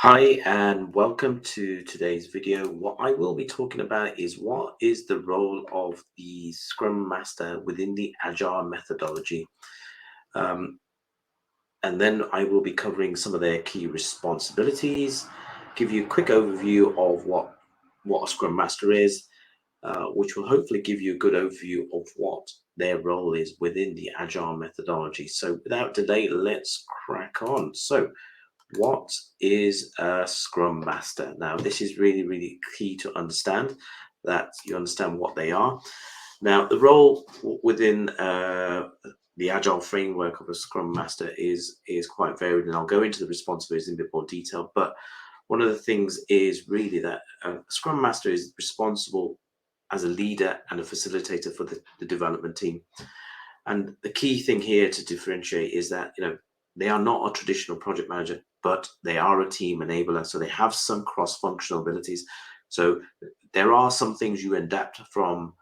Hi, and welcome to today's video. What I will be talking about is what is the role of the Scrum Master within the Agile methodology. Um, and then I will be covering some of their key responsibilities, give you a quick overview of what a Scrum Master is, which will hopefully give you a good overview of what their role is within the Agile methodology. So without delay, let's crack on. So what is a Scrum Master? Now, this is really, really key to understand that you understand what they are. Now, the role within the Agile framework of a Scrum Master is quite varied, and I'll go into the responsibilities in a bit more detail. But one of the things is really that a Scrum Master is responsible as a leader and a facilitator for the development team. And the key thing here to differentiate is that they are not a traditional project manager, but they are a team enabler. So they have some cross-functional abilities. So there are some things you adapt from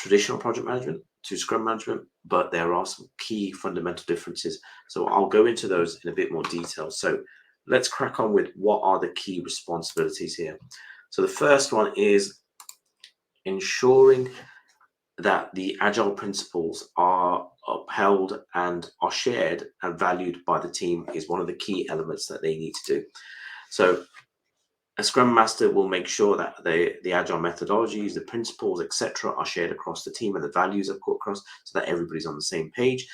traditional project management to Scrum management, but there are some key fundamental differences. So I'll go into those in a bit more detail. So let's crack on with what are the key responsibilities here. So the first one is ensuring that the agile principles are upheld and are shared and valued by the team is one of the key elements that they need to do. So a scrum master will make sure that the agile methodologies, the principles, etc., are shared across the team and the values are put across so that everybody's on the same page.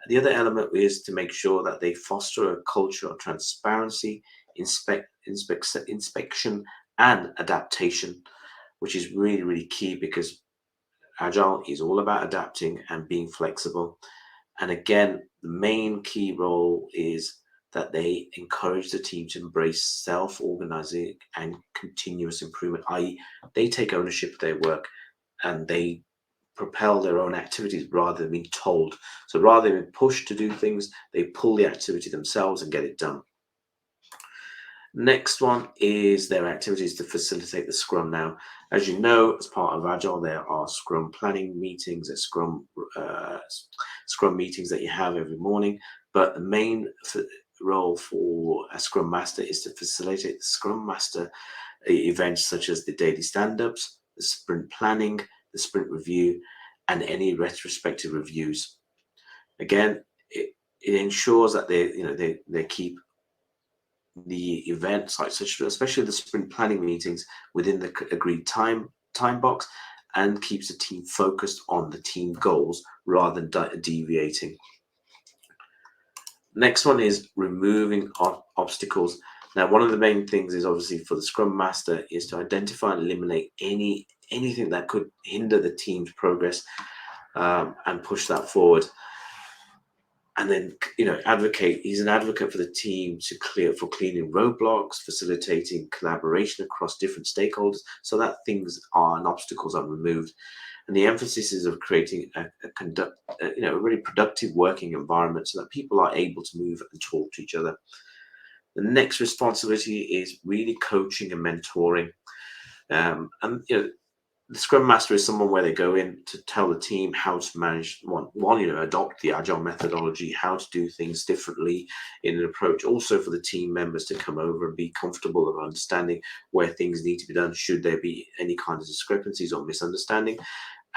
The other element is to make sure that they foster a culture of transparency, inspection, and adaptation, which is really, really key because Agile is all about adapting and being flexible. And again, the main key role is that they encourage the team to embrace self-organizing and continuous improvement, i.e., they take ownership of their work and they propel their own activities rather than being told. So rather than being pushed to do things, they pull the activity themselves and get it done. Next one is their activities to facilitate the Scrum. Now, as you know, as part of Agile, there are Scrum planning meetings, there's Scrum meetings that you have every morning. But the main role for a Scrum Master is to facilitate the Scrum Master events such as the daily stand-ups, the sprint planning, the sprint review, and any retrospective reviews. Again, it ensures that they keep the events, like such especially the sprint planning meetings, within the agreed time box, and keeps the team focused on the team goals rather than deviating. Next one is removing obstacles. Now, one of the main things is obviously for the Scrum Master is to identify and eliminate anything that could hinder the team's progress, and push that forward. And then advocate. He's an advocate for the team to cleaning roadblocks, facilitating collaboration across different stakeholders so that things are and obstacles are removed. And the emphasis is of creating a really productive working environment so that people are able to move and talk to each other. The next responsibility is really coaching and mentoring. And the Scrum Master is someone where they go in to tell the team how to manage adopt the Agile methodology, how to do things differently in an approach. Also for the team members to come over and be comfortable of understanding where things need to be done, should there be any kind of discrepancies or misunderstanding.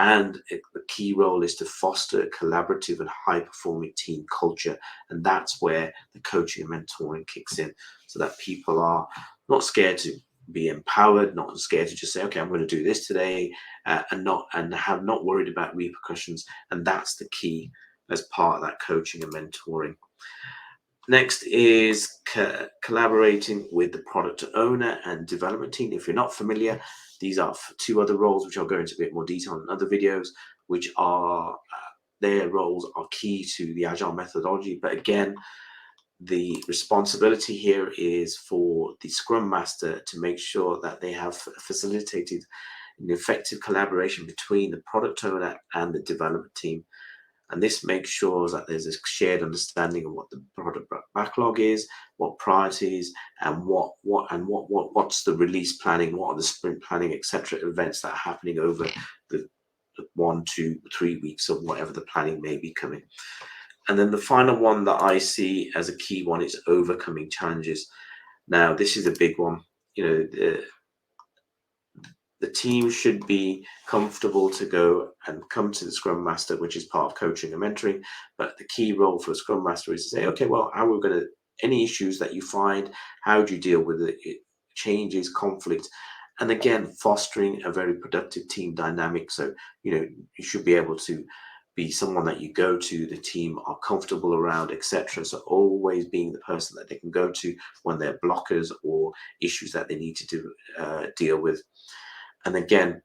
And the key role is to foster a collaborative and high-performing team culture, and that's where the coaching and mentoring kicks in, so that people are not scared to be empowered, not scared to just say, okay, I'm going to do this today, and have not worried about repercussions. And that's the key as part of that coaching and mentoring. Next is collaborating with the product owner and development team. If you're not familiar, these are two other roles which I'll go into a bit more detail in other videos, which are their roles are key to the Agile methodology. But again, the responsibility here is for the Scrum Master to make sure that they have facilitated an effective collaboration between the product owner and the development team. And this makes sure that there's a shared understanding of what the product backlog is, what priorities, and what's the release planning, what are the sprint planning, etc. events that are happening over the 1, 2, 3 weeks of whatever the planning may be coming. And then the final one that I see as a key one is overcoming challenges. Now, this is a big one. The team should be comfortable to go and come to the Scrum Master, which is part of coaching and mentoring. But the key role for a Scrum Master is to say, okay, well, how are we going to, any issues that you find, how do you deal with it, changes, conflict, and again, fostering a very productive team dynamic. So, you should be able to be someone that you go to, the team are comfortable around, etc. So always being the person that they can go to when they're blockers or issues that they need to deal with. And again,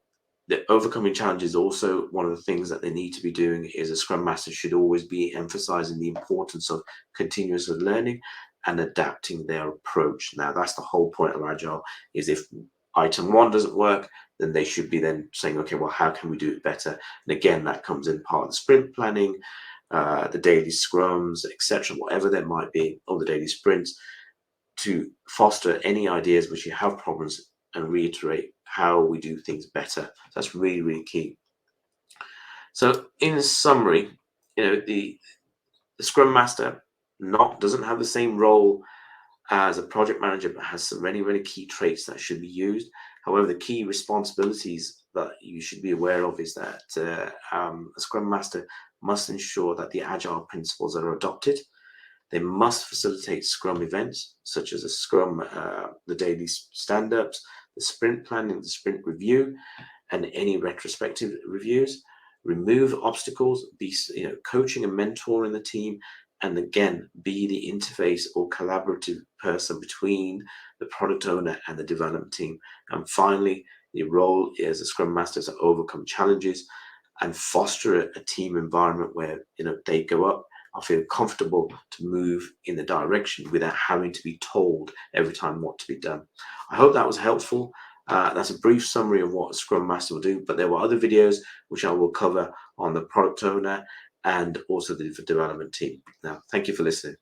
the overcoming challenges also one of the things that they need to be doing is a Scrum Master should always be emphasizing the importance of continuous learning and adapting their approach. Now, that's the whole point of Agile, is if item one doesn't work, then they should be then saying, okay, well, how can we do it better? And again, that comes in part of the sprint planning, the daily scrums, etc., whatever there might be, or the daily sprints, to foster any ideas which you have problems and reiterate how we do things better. That's really, really key. So in summary, the Scrum Master doesn't have the same role as a project manager, but has some really, really key traits that should be used. However, the key responsibilities that you should be aware of is that a Scrum Master must ensure that the Agile principles are adopted. They must facilitate Scrum events, such as a Scrum, the daily stand-ups, the sprint planning, the sprint review, and any retrospective reviews. Remove obstacles, be coaching and mentoring the team, and again, be the interface or collaborative person between the product owner and the development team. And finally, your role as a Scrum Master is to overcome challenges and foster a team environment where they go up. I feel comfortable to move in the direction without having to be told every time what to be done. I hope that was helpful. That's a brief summary of what a Scrum Master will do, but there were other videos which I will cover on the product owner and also the development team. Now, thank you for listening.